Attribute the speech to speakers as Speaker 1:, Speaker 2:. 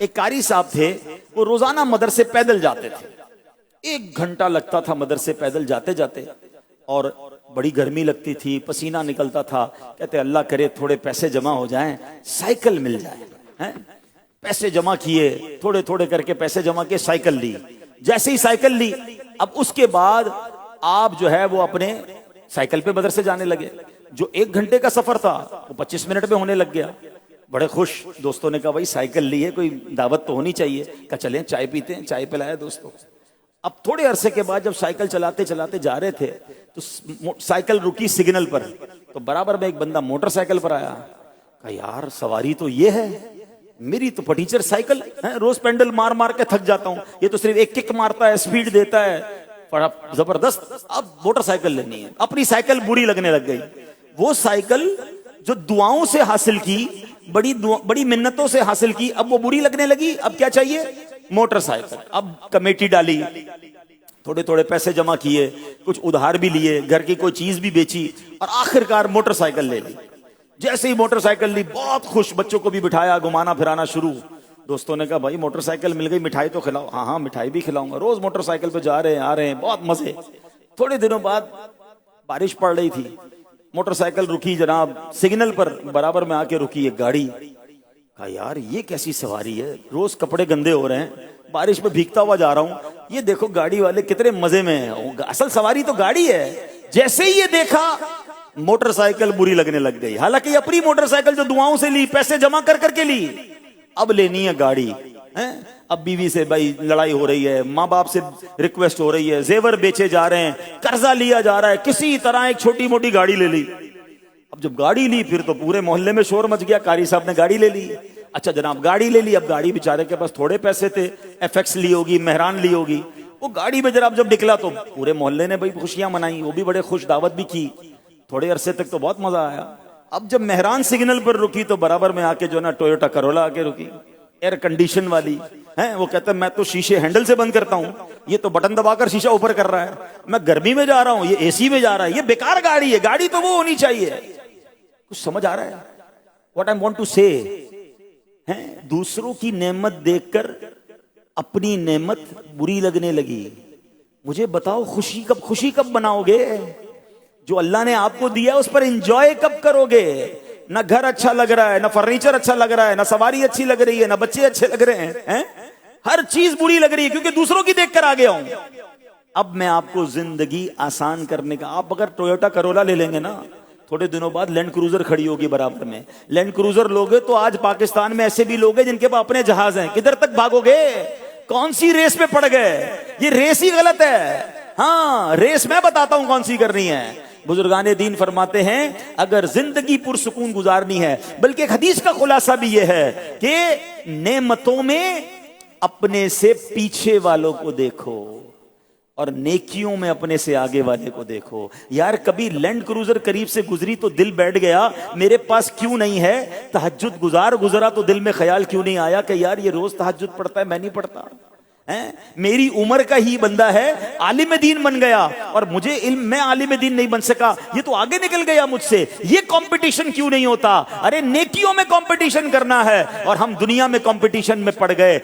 Speaker 1: ایک قاری صاحب تھے، وہ روزانہ مدرسے پیدل جاتے تھے، 1 گھنٹہ لگتا تھا مدرسے پیدل جاتے جاتے، اور بڑی گرمی لگتی تھی، پسینہ نکلتا تھا۔ کہتے اللہ کرے تھوڑے پیسے جمع ہو جائیں، سائیکل مل جائے۔ پیسے جمع کیے، تھوڑے تھوڑے کر کے پیسے جمع کیے، سائیکل لی۔ جیسے ہی سائیکل لی، اب اس کے بعد آپ جو ہے وہ اپنے سائیکل پہ مدرسے جانے لگے۔ جو 1 گھنٹے کا سفر تھا وہ 25 منٹ میں ہونے لگ گیا۔ بڑے خوش، دوستوں نے کہا بھائی سائیکل لی ہے، کوئی دعوت تو ہونی چاہیے۔ کہا چلیں چائے پیتے ہیں، چائے پلایا دوستوں۔ اب تھوڑے عرصے کے بعد جب سائیکل چلاتے چلاتے جا رہے تھے تو سائیکل رکی سگنل پر، تو برابر میں ایک بندہ موٹر سائیکل پر آیا۔ کہا یار سواری تو یہ ہے، میری تو پٹیچر سائیکل ہے، روز پینڈل مار مار کے تھک جاتا ہوں، یہ تو صرف ایک کک مارتا ہے، سپیڈ دیتا ہے بڑا زبردست، اب موٹر سائیکل لینی ہے۔ اپنی سائیکل بری لگنے لگ گئی۔ وہ سائیکل جو دعاؤں سے حاصل کی، بڑی منتوں سے حاصل کی، اب وہ بری لگنے لگی۔ اب کیا چاہیے؟ Motor cycle. اب کمیٹی ڈالی، تھوڑے تھوڑے پیسے جمع کیے، کچھ ادھار بھی لیے، گھر کی کوئی چیز بھی بیچی، اور آخر کار موٹر سائیکل لے لی۔ جیسے ہی موٹر سائیکل لی، بہت خوش، بچوں کو بھی بٹھایا، گھمانا پھرانا شروع۔ دوستوں نے کہا بھائی موٹر سائیکل مل گئی، مٹھائی تو کھلاؤ۔ ہاں ہاں مٹھائی بھی کھلاؤں گا، روز موٹر سائیکل پہ جا رہے ہیں آ رہے ہیں، بہت مزے۔ تھوڑے دنوں بعد بارش پڑ رہی تھی، موٹر سائیکل رکی جناب سگنل پر، برابر میں آ کے رکی ایک گاڑی۔ کہا یار یہ کیسی سواری ہے، روز کپڑے گندے ہو رہے ہیں، بارش میں بھیگتا ہوا جا رہا ہوں، یہ دیکھو گاڑی والے کتنے مزے میں ہیں، اصل سواری تو گاڑی ہے۔ جیسے ہی یہ دیکھا موٹر سائیکل بری لگنے لگ گئی، حالانکہ یہ اپنی موٹر سائیکل جو دعاؤں سے لی، پیسے جمع کر کر کے لی، اب لینی ہے گاڑی۔ اب بیوی سے بھائی لڑائی ہو رہی ہے، ماں باپ سے ریکویسٹ ہو رہی ہے، زیور بیچے جا رہے ہیں، قرضہ لیا جا رہا ہے، کسی طرح ایک چھوٹی موٹی گاڑی لے لی۔ اب جب گاڑی لی پھر تو پورے محلے میں شور مچ گیا، قاری صاحب نے گاڑی لے لی۔ اچھا جناب گاڑی لے لی، اب گاڑی بیچارے کے پاس تھوڑے پیسے تھے، ایف ایکس لی ہوگی، مہران لی ہوگی، وہ گاڑی میں جب نکلا تو پورے محلے نے بھائی خوشیاں منائی، وہ بھی بڑے خوش، دعوت بھی کی، تھوڑے عرصے تک تو بہت مزہ آیا۔ اب جب مہران سگنل پر رکی تو برابر میں آ کے جو نا ٹویوٹا کرولا آ کے رکی، ایئر کنڈیشن والی ہے۔ وہ کہتا ہے میں تو شیشے ہینڈل سے بند کرتا ہوں، یہ تو بٹن دبا کر شیشہ اوپر کر رہا ہے، میں گرمی میں جا رہا ہوں، یہ اے سی میں جا رہا ہے، یہ بیکار گاڑی ہے، گاڑی تو وہ ہونی چاہیے۔ کچھ سمجھ آ رہا ہے واٹ آئی وانٹ ٹو سے؟ دوسروں کی نعمت دیکھ کر اپنی نعمت بری لگنے لگی۔ مجھے بتاؤ خوشی کب بناؤ گے؟ جو اللہ نے آپ کو دیا اس پر انجوائے کب کرو گے؟ نہ گھر اچھا لگ رہا ہے، نہ فرنیچر اچھا لگ رہا ہے، نہ سواری اچھی لگ رہی ہے، نہ بچے اچھے لگ رہے ہیں، ہر چیز بری لگ رہی ہے کیونکہ دوسروں کی دیکھ کر آ گیا ہوں۔ اب میں آپ کو زندگی آسان کرنے کا، آپ اگر ٹویوٹا کرولا لے لیں گے نا، تھوڑے دنوں بعد لینڈ کروزر کھڑی ہوگی برابر میں۔ لینڈ کروزر لوگے تو آج پاکستان میں ایسے بھی لوگ ہیں جن کے پاس اپنے جہاز ہیں، کدھر تک بھاگو گے؟ کون سی ریس پہ پڑ گئے؟ یہ ریس ہی غلط ہے۔ ہاں ریس میں بتاتا ہوں کون سی کرنی ہے۔ بزرگان دین فرماتے ہیں اگر زندگی پرسکون گزارنی ہے، بلکہ ایک حدیث کا خلاصہ بھی یہ ہے کہ نعمتوں میں اپنے سے پیچھے والوں کو دیکھو اور نیکیوں میں اپنے سے آگے والے کو دیکھو۔ یار کبھی لینڈ کروزر قریب سے گزری تو دل بیٹھ گیا میرے پاس کیوں نہیں ہے؟ تہجد گزرا تو دل میں خیال کیوں نہیں آیا کہ یار یہ روز تہجد پڑھتا ہے، میں نہیں پڑھتا؟ میری عمر کا ہی بندہ ہے، عالم دین بن گیا، اور مجھے علم، میں عالم دین نہیں بن سکا، یہ تو آگے نکل گیا مجھ سے، یہ کمپٹیشن کیوں نہیں ہوتا؟ ارے نیکیوں میں کمپٹیشن کرنا ہے اور ہم دنیا میں کمپٹیشن میں پڑ گئے۔